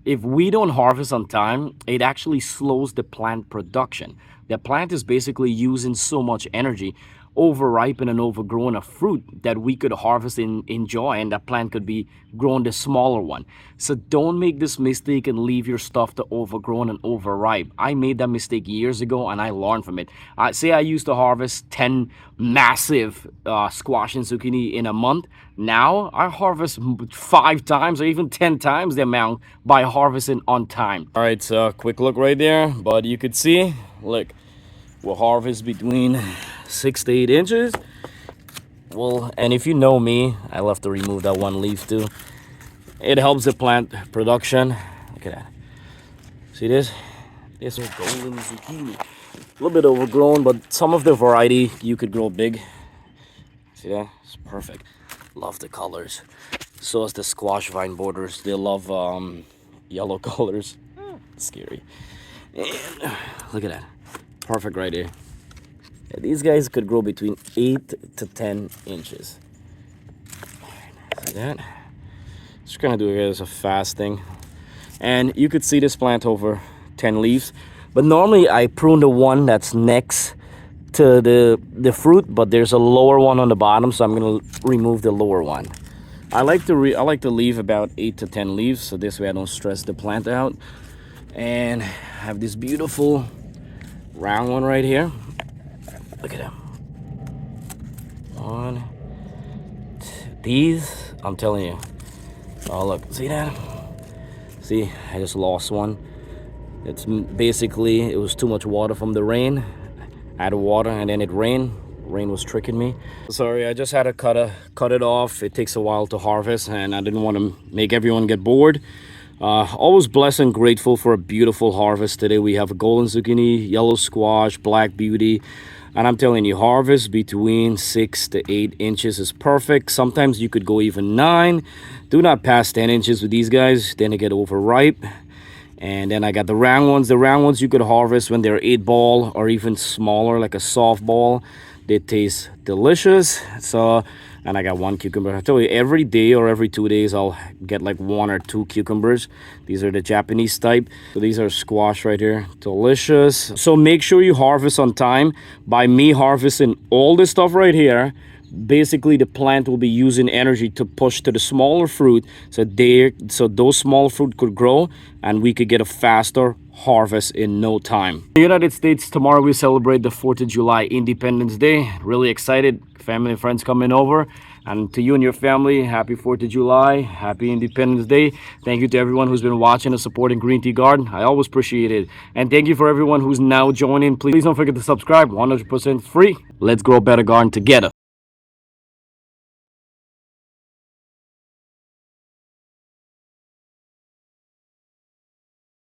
If we don't harvest on time, it actually slows the plant production. The plant is basically using so much energy, overripen and overgrown a fruit that we could harvest and enjoy, and that plant could be grown the smaller one. So don't make this mistake and leave your stuff to overgrown and overripe. I made that mistake years ago and I learned from it. I say I used to harvest 10 massive squash and zucchini in a month. Now I harvest 5 times or even 10 times the amount by harvesting on time. All right, so quick look right there, but you could see, look, we'll harvest between 6 to 8 inches. Well, and if you know me, I love to remove that one leaf too. It helps the plant production. Look at that. See this? This is golden zucchini. A little bit overgrown, but some of the variety you could grow big. See that? It's perfect. Love the colors. So is the squash vine borders. They love yellow colors. Scary. And look at that. Perfect right here. Yeah, these guys could grow between 8 to 10 inches. See that? Just gonna do it as a fast thing. And you could see this plant over 10 leaves. But normally I prune the one that's next to the fruit, but there's a lower one on the bottom, so I'm gonna remove the lower one. I like to leave about 8 to 10 leaves, so this way I don't stress the plant out. And I have this beautiful round one right here. Look at them. One, two. These, I'm telling you. Oh look, see that? See, I just lost one. It's basically, it was too much water from the rain. I had water and then it rained. Rain was tricking me. Sorry, I just had to cut it off. It takes a while to harvest and I didn't want to make everyone get bored. Always blessed and grateful for a beautiful harvest. Today we have a golden zucchini, yellow squash, black beauty. And I'm telling you, harvest between 6 to 8 inches is perfect. Sometimes you could go even 9. Do not pass 10 inches with these guys, then they get overripe. And then I got the round ones. The round ones you could harvest when they're 8-ball or even smaller, like a softball. They taste delicious. So, and I got one cucumber. I tell you, every day or every 2 days, I'll get like 1 or 2 cucumbers. These are the Japanese type. So these are squash right here. Delicious. So make sure you harvest on time. By me harvesting all this stuff right here, basically the plant will be using energy to push to the smaller fruit so those small fruit could grow and we could get a faster harvest in no time. In the United States, tomorrow we celebrate the 4th of July, Independence Day. Really excited. Family and friends coming over. And to you and your family, happy 4th of July, happy Independence Day. Thank you to everyone who's been watching and supporting GreenTGarden. I always appreciate it. And thank you for everyone who's now joining. Please don't forget to subscribe, 100% free. Let's grow a better garden together.